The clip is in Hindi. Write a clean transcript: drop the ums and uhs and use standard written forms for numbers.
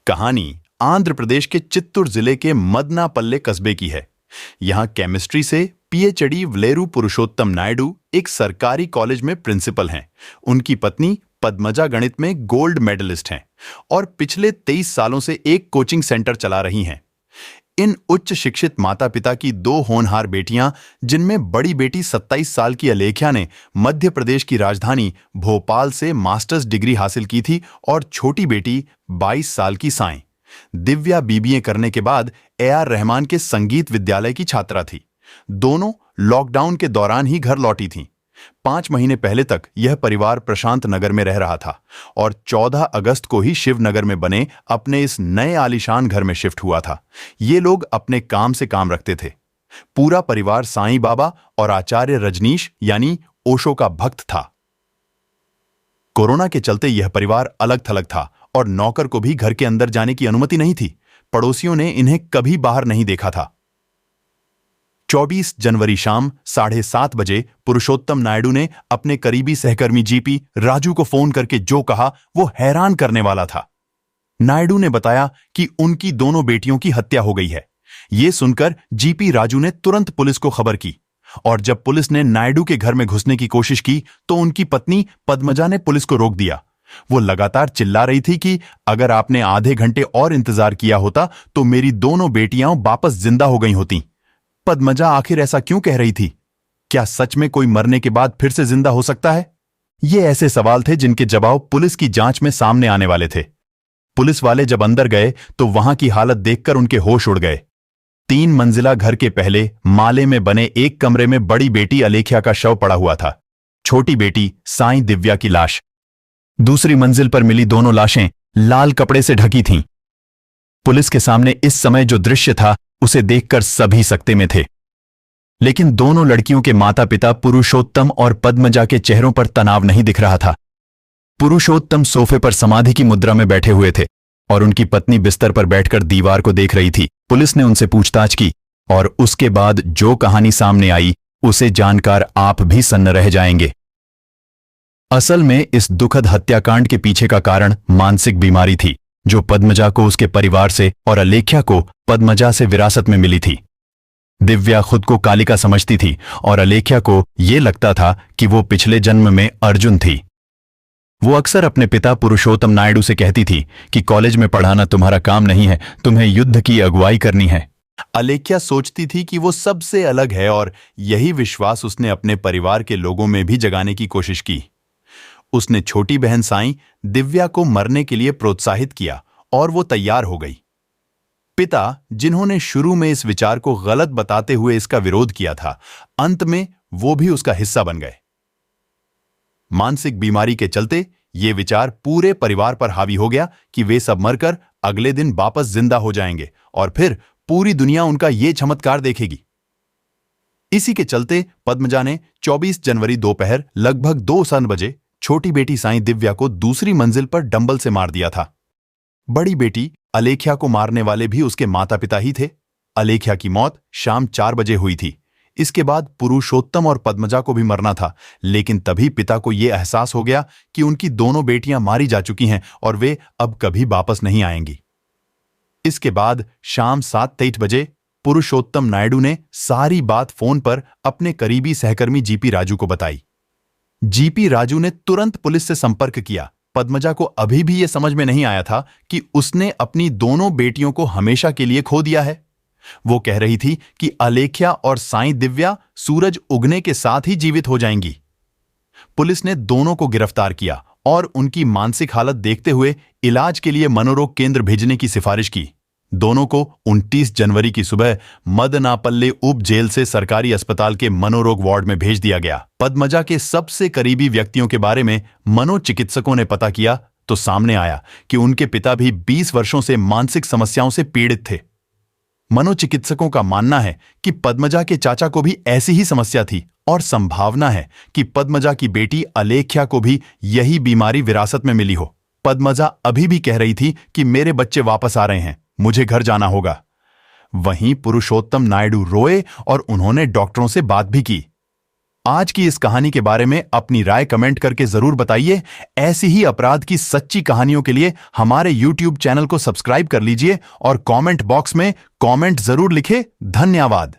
कहानी आंध्र प्रदेश के चित्तूर जिले के मदनापल्ले कस्बे की है। यहां केमिस्ट्री से पीएचडी वलेरू पुरुषोत्तम नायडू एक सरकारी कॉलेज में प्रिंसिपल हैं। उनकी पत्नी पद्मजा गणित में गोल्ड मेडलिस्ट हैं और पिछले 23 सालों से एक कोचिंग सेंटर चला रही हैं। इन उच्च शिक्षित माता पिता की 2 होनहार बेटियां, जिनमें बड़ी बेटी 27 साल की अलेख्या ने मध्य प्रदेश की राजधानी भोपाल से मास्टर्स डिग्री हासिल की थी और छोटी बेटी 22 साल की साईं दिव्या बीबीए करने के बाद AR रहमान के संगीत विद्यालय की छात्रा थी। दोनों लॉकडाउन के दौरान ही घर लौटी थीं। 5 महीने पहले तक यह परिवार प्रशांत नगर में रह रहा था और 14 अगस्त को ही शिवनगर में बने अपने इस नए आलीशान घर में शिफ्ट हुआ था। ये लोग अपने काम से काम रखते थे। पूरा परिवार साईं बाबा और आचार्य रजनीश यानी ओशो का भक्त था। कोरोना के चलते यह परिवार अलग थलग था और नौकर को भी घर के अंदर जाने की अनुमति नहीं थी। पड़ोसियों ने इन्हें कभी बाहर नहीं देखा था। 24 जनवरी शाम 7:30 बजे पुरुषोत्तम नायडू ने अपने करीबी सहकर्मी जीपी राजू को फोन करके जो कहा वो हैरान करने वाला था। नायडू ने बताया कि उनकी दोनों बेटियों की हत्या हो गई है। यह सुनकर जीपी राजू ने तुरंत पुलिस को खबर की और जब पुलिस ने नायडू के घर में घुसने की कोशिश की तो उनकी पत्नी पद्मजा ने पुलिस को रोक दिया। वो लगातार चिल्ला रही थी कि अगर आपने आधे घंटे और इंतजार किया होता तो मेरी दोनों बेटियां वापस जिंदा हो गई होती। पद्मजा आखिर ऐसा क्यों कह रही थी? क्या सच में कोई मरने के बाद फिर से जिंदा हो सकता है? ये ऐसे सवाल थे जिनके जवाब पुलिस की जांच में सामने आने वाले थे। पुलिस वाले जब अंदर गए तो वहां की हालत देखकर उनके होश उड़ गए। 3 मंजिला घर के पहले माले में बने एक कमरे में बड़ी बेटी अलेख्या का शव पड़ा हुआ था। छोटी बेटी साईं दिव्या की लाश। दूसरी मंजिल पर मिली दोनों लाशें लाल कपड़े से ढकी थीं। पुलिस के सामने इस समय जो दृश्य था उसे देखकर सभी सकते में थे। लेकिन दोनों लड़कियों के माता पिता पुरुषोत्तम और पद्मजा के चेहरों पर तनाव नहीं दिख रहा था। पुरुषोत्तम सोफे पर समाधि की मुद्रा में बैठे हुए थे और उनकी पत्नी बिस्तर पर बैठकर दीवार को देख रही थी। पुलिस ने उनसे पूछताछ की और उसके बाद जो कहानी सामने आई उसे जानकर आप भी सन्न रह जाएंगे। असल में इस दुखद हत्याकांड के पीछे का कारण मानसिक बीमारी थी जो पद्मजा को उसके परिवार से और अलेख्या को पद्मजा से विरासत में मिली थी। दिव्या खुद को कालिका समझती थी और अलेख्या को यह लगता था कि वो पिछले जन्म में अर्जुन थी। वो अक्सर अपने पिता पुरुषोत्तम नायडू से कहती थी कि कॉलेज में पढ़ाना तुम्हारा काम नहीं है, तुम्हें युद्ध की अगुवाई करनी है। अलेख्या सोचती थी कि वो सबसे अलग है और यही विश्वास उसने अपने परिवार के लोगों में भी जगाने की कोशिश की। उसने छोटी बहन साईं दिव्या को मरने के लिए प्रोत्साहित किया और वो तैयार हो गई। पिता, जिन्होंने शुरू में इस विचार को गलत बताते हुए इसका विरोध किया था, अंत में वो भी उसका हिस्सा बन गए। मानसिक बीमारी के चलते ये विचार पूरे परिवार पर हावी हो गया कि वे सब मरकर अगले दिन वापस जिंदा हो जाएंगे और फिर पूरी दुनिया उनका ये चमत्कार देखेगी। इसी के चलते पद्मजा ने 24 जनवरी दोपहर लगभग 2 बजे छोटी बेटी साईं दिव्या को दूसरी मंजिल पर डंबल से मार दिया था। बड़ी बेटी अलेख्या को मारने वाले भी उसके माता पिता ही थे। अलेख्या की मौत शाम 4 बजे हुई थी। इसके बाद पुरुषोत्तम और पद्मजा को भी मरना था, लेकिन तभी पिता को यह एहसास हो गया कि उनकी दोनों बेटियां मारी जा चुकी हैं और वे अब कभी वापस नहीं आएंगी। इसके बाद शाम 7:23 बजे पुरुषोत्तम नायडू ने सारी बात फोन पर अपने करीबी सहकर्मी जीपी राजू को बताई। जीपी राजू ने तुरंत पुलिस से संपर्क किया। पद्मजा को अभी भी यह समझ में नहीं आया था कि उसने अपनी दोनों बेटियों को हमेशा के लिए खो दिया है। वो कह रही थी कि अलेख्या और साईं दिव्या सूरज उगने के साथ ही जीवित हो जाएंगी। पुलिस ने दोनों को गिरफ्तार किया और उनकी मानसिक हालत देखते हुए इलाज के लिए मनोरोग केंद्र भेजने की सिफारिश की। दोनों को 29 जनवरी की सुबह मदनापल्ले उप जेल से सरकारी अस्पताल के मनोरोग वार्ड में भेज दिया गया। पद्मजा के सबसे करीबी व्यक्तियों के बारे में मनोचिकित्सकों ने पता किया तो सामने आया कि उनके पिता भी 20 वर्षों से मानसिक समस्याओं से पीड़ित थे। मनोचिकित्सकों का मानना है कि पद्मजा के चाचा को भी ऐसी ही समस्या थी और संभावना है कि पद्मजा की बेटी अलेख्या को भी यही बीमारी विरासत में मिली हो। पद्मजा अभी भी कह रही थी कि मेरे बच्चे वापस आ रहे हैं, मुझे घर जाना होगा। वहीं पुरुषोत्तम नायडू रोए और उन्होंने डॉक्टरों से बात भी की। आज की इस कहानी के बारे में अपनी राय कमेंट करके जरूर बताइए। ऐसी ही अपराध की सच्ची कहानियों के लिए हमारे YouTube चैनल को सब्सक्राइब कर लीजिए और कमेंट बॉक्स में कमेंट जरूर लिखें। धन्यवाद।